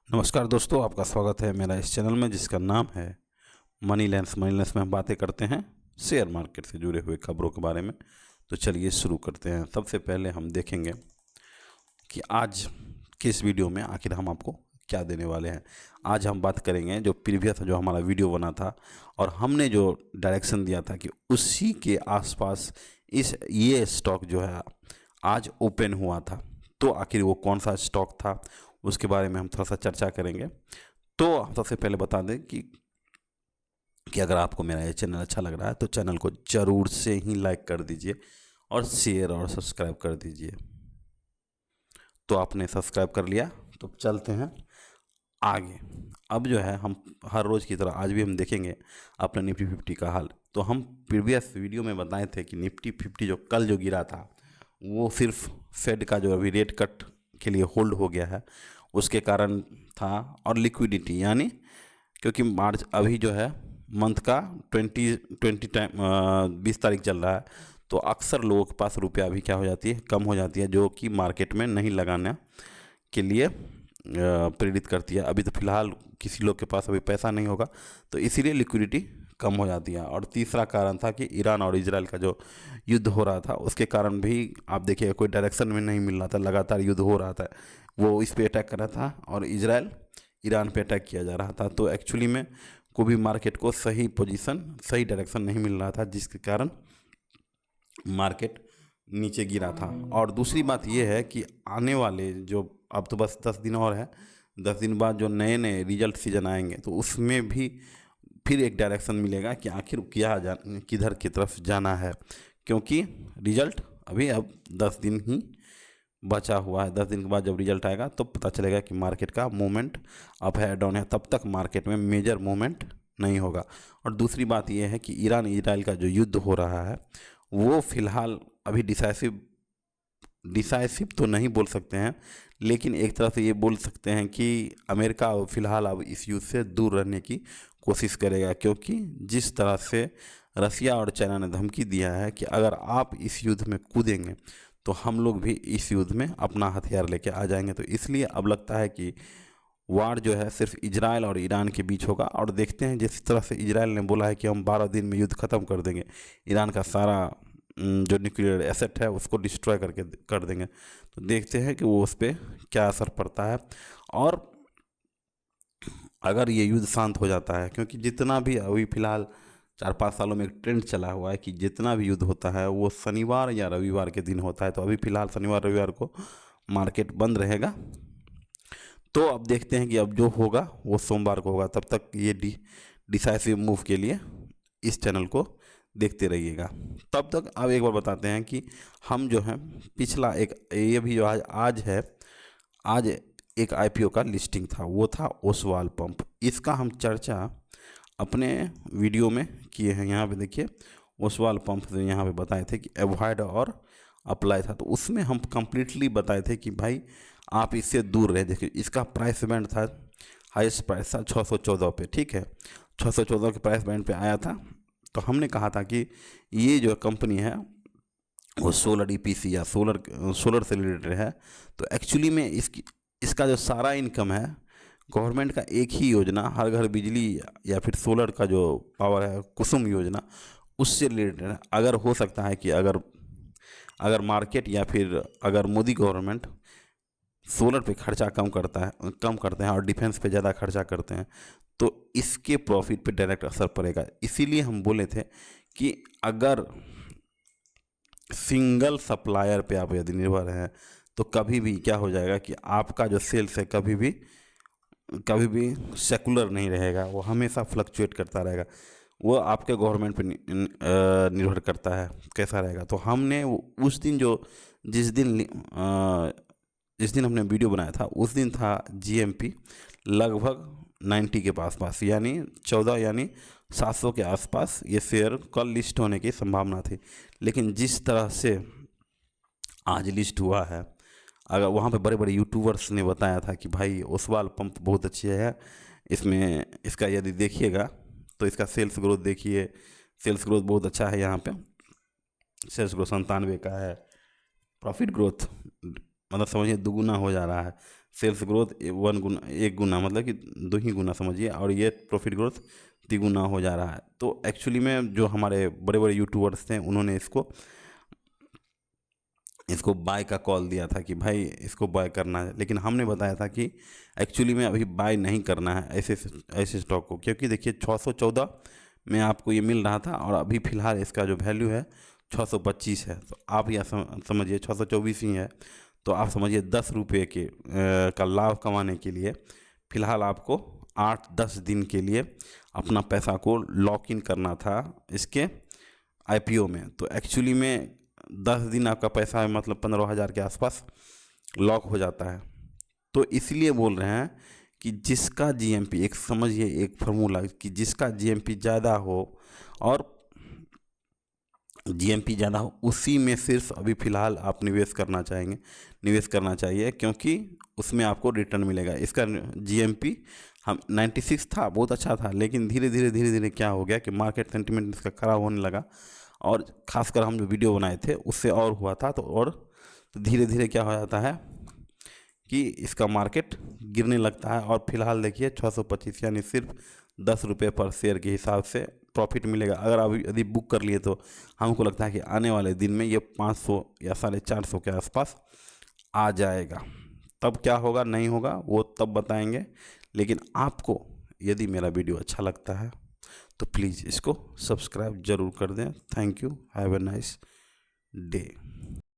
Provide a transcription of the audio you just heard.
नमस्कार दोस्तों, आपका स्वागत है मेरा इस चैनल में जिसका नाम है मनी लेंस। मनी लेंस में हम बातें करते हैं शेयर मार्केट से जुड़े हुए खबरों के बारे में। तो चलिए शुरू करते हैं। सबसे पहले हम देखेंगे कि आज के इस वीडियो में आखिर हम आपको क्या देने वाले हैं। आज हम बात करेंगे जो प्रीवियस जो हमारा वीडियो बना था और हमने जो डायरेक्शन दिया था कि उसी के आसपास ये स्टॉक जो है आज ओपन हुआ था। तो आखिर वो कौन सा स्टॉक था उसके बारे में हम थोड़ा सा चर्चा करेंगे। तो सबसे पहले बता दें कि अगर आपको मेरा ये चैनल अच्छा लग रहा है तो चैनल को ज़रूर से ही लाइक कर दीजिए और शेयर और सब्सक्राइब कर दीजिए। तो आपने सब्सक्राइब कर लिया, तो चलते हैं आगे। अब जो है हम हर रोज़ की तरह आज भी हम देखेंगे अपना निफ्टी 50 का हाल। तो हम प्रीवियस वीडियो में बताए थे कि निफ्टी 50 जो कल जो गिरा था वो सिर्फ फेड का जो अभी रेट कट के लिए होल्ड हो गया है उसके कारण था, और लिक्विडिटी यानी क्योंकि मार्च अभी जो है मंथ का 20 तारीख चल रहा है, तो अक्सर लोगों के पास रुपया अभी क्या हो जाती है, कम हो जाती है, जो कि मार्केट में नहीं लगाने के लिए प्रेरित करती है। अभी तो फिलहाल किसी लोग के पास अभी पैसा नहीं होगा, तो इसीलिए लिक्विडिटी कम हो जाती है। और तीसरा कारण था कि ईरान और इजराइल का जो युद्ध हो रहा था उसके कारण भी आप देखिए कोई डायरेक्शन में नहीं मिल रहा था, लगातार युद्ध हो रहा था। वो इस पे अटैक कर रहा था और इजराइल ईरान पे अटैक किया जा रहा था। तो एक्चुअली में को भी मार्केट को सही पोजीशन, सही डायरेक्शन नहीं मिल रहा था, जिसके कारण मार्केट नीचे गिरा था। और दूसरी बात यह है कि आने वाले जो अब तो बस 10 दिन और है, 10 दिन बाद जो नए नए रिजल्ट सीजन आएंगे तो उसमें भी फिर एक डायरेक्शन मिलेगा कि आखिर किधर की तरफ जाना है, क्योंकि रिजल्ट अभी अब 10 दिन ही बचा हुआ है। 10 दिन के बाद जब रिजल्ट आएगा तो पता चलेगा कि मार्केट का मूवमेंट अप है डाउन है। तब तक मार्केट में मेजर मूवमेंट नहीं होगा। और दूसरी बात यह है कि ईरान इजराइल का जो युद्ध हो रहा है वो फिलहाल अभी डिसाइसिव तो नहीं बोल सकते हैं, लेकिन एक तरह से ये बोल सकते हैं कि अमेरिका फिलहाल अब इस युद्ध से दूर रहने की कोशिश करेगा, क्योंकि जिस तरह से रसिया और चाइना ने धमकी दिया है कि अगर आप इस युद्ध में कूदेंगे तो हम लोग भी इस युद्ध में अपना हथियार लेके आ जाएंगे। तो इसलिए अब लगता है कि वार जो है सिर्फ इजराइल और ईरान के बीच होगा। और देखते हैं जिस तरह से इजराइल ने बोला है कि हम 12 दिन में युद्ध ख़त्म कर देंगे, ईरान का सारा जो न्यूक्लियर एसेट है उसको डिस्ट्रॉय करके कर देंगे। तो देखते हैं कि वो उस पर क्या असर पड़ता है। और अगर ये युद्ध शांत हो जाता है, क्योंकि जितना भी अभी फ़िलहाल 4-5 सालों में एक ट्रेंड चला हुआ है कि जितना भी युद्ध होता है वो शनिवार या रविवार के दिन होता है, तो अभी फ़िलहाल शनिवार रविवार को मार्केट बंद रहेगा। तो अब देखते हैं कि अब जो होगा वो सोमवार को होगा। तब तक ये डिसाइसिव मूव के लिए इस चैनल को देखते रहिएगा। तब तक अब एक बार बताते हैं कि हम जो है पिछला एक ये भी जो आज एक आईपीओ का लिस्टिंग था, वो था ओसवाल पंप। इसका हम चर्चा अपने वीडियो में किए हैं। यहाँ पे देखिए ओसवाल पंप से यहाँ पे बताए थे कि अवॉइड और अप्लाई था, तो उसमें हम कम्प्लीटली बताए थे कि भाई आप इससे दूर रहे। देखिए इसका प्राइस बैंड था, हाईएस्ट प्राइस था 614 पे, ठीक है, 614 के प्राइस बैंड पे आया था। तो हमने कहा था कि ये जो कंपनी है वो सोलर ईपीसी या सोलर से रिलेटेड है। तो एक्चुअली में इसका जो सारा इनकम है गवर्नमेंट का एक ही योजना, हर घर बिजली या फिर सोलर का जो पावर है कुसुम योजना, उससे रिलेटेड है। अगर हो सकता है कि अगर मार्केट या फिर अगर मोदी गवर्नमेंट सोलर पे खर्चा कम करते हैं और डिफेंस पे ज़्यादा खर्चा करते हैं तो इसके प्रॉफिट पे डायरेक्ट असर पड़ेगा। इसीलिए हम बोले थे कि अगर सिंगल सप्लायर पे आप यदि निर्भर हैं तो कभी भी क्या हो जाएगा कि आपका जो सेल्स है कभी भी सेकुलर नहीं रहेगा, वो हमेशा फ्लक्चुएट करता रहेगा। वो आपके गवर्नमेंट पे निर्भर करता है कैसा रहेगा। तो हमने उस दिन जिस दिन जिस दिन हमने वीडियो बनाया था उस दिन था जीएमपी लगभग 90 के पास, यानी 14 यानी 700 के आसपास ये शेयर कल लिस्ट होने की संभावना थी। लेकिन जिस तरह से आज लिस्ट हुआ है, अगर वहाँ पे बड़े बड़े यूट्यूबर्स ने बताया था कि भाई ओसवाल पंप बहुत अच्छी है, इसमें इसका यदि देखिएगा तो इसका सेल्स ग्रोथ देखिए, सेल्स ग्रोथ बहुत अच्छा है। यहाँ पे सेल्स ग्रोथ 97 का है, प्रॉफिट ग्रोथ मतलब समझिए दुगुना हो जा रहा है। सेल्स ग्रोथ 1 गुना मतलब कि 2 ही गुना समझिए, और ये प्रॉफिट ग्रोथ 3 गुना हो जा रहा है। तो एक्चुअली में जो हमारे बड़े बड़े यूट्यूबर्स थे उन्होंने इसको बाय का कॉल दिया था कि भाई इसको बाय करना है, लेकिन हमने बताया था कि एक्चुअली में अभी बाय नहीं करना है ऐसे स्टॉक को, क्योंकि देखिए 614 में आपको ये मिल रहा था और अभी फ़िलहाल इसका जो वैल्यू है 625 है। तो आप यह समझिए 624 ही है, तो आप समझिए 10 रुपये का लाभ कमाने के लिए फ़िलहाल आपको 8-10 दिन के लिए अपना पैसा को लॉक इन करना था इसके आईपीओ में। तो एक्चुअली में 10 दिन आपका पैसा मतलब 15,000 के आसपास लॉक हो जाता है। तो इसलिए बोल रहे हैं कि जिसका जीएमपी, एक समझिए एक फार्मूला कि जिसका जीएमपी ज़्यादा हो और जीएमपी ज़्यादा हो उसी में सिर्फ अभी फ़िलहाल आप निवेश करना चाहिए, क्योंकि उसमें आपको रिटर्न मिलेगा। इसका जीएमपी हम 96 था, बहुत अच्छा था, लेकिन धीरे धीरे क्या हो गया कि मार्केट सेंटिमेंट इसका ख़राब होने लगा, और ख़ासकर हम जो वीडियो बनाए थे उससे और हुआ था। तो धीरे धीरे क्या हो जाता है कि इसका मार्केट गिरने लगता है, और फिलहाल देखिए 625 यानी सिर्फ 10 रुपये पर शेयर के हिसाब से प्रॉफिट मिलेगा। अगर अभी यदि बुक कर लिए तो हमको लगता है कि आने वाले दिन में ये 500 या 450 के आसपास आ जाएगा। तब क्या होगा नहीं होगा वो तब बताएंगे, लेकिन आपको यदि मेरा वीडियो अच्छा लगता है तो प्लीज़ इसको सब्सक्राइब ज़रूर कर दें। Thank you, have a nice day.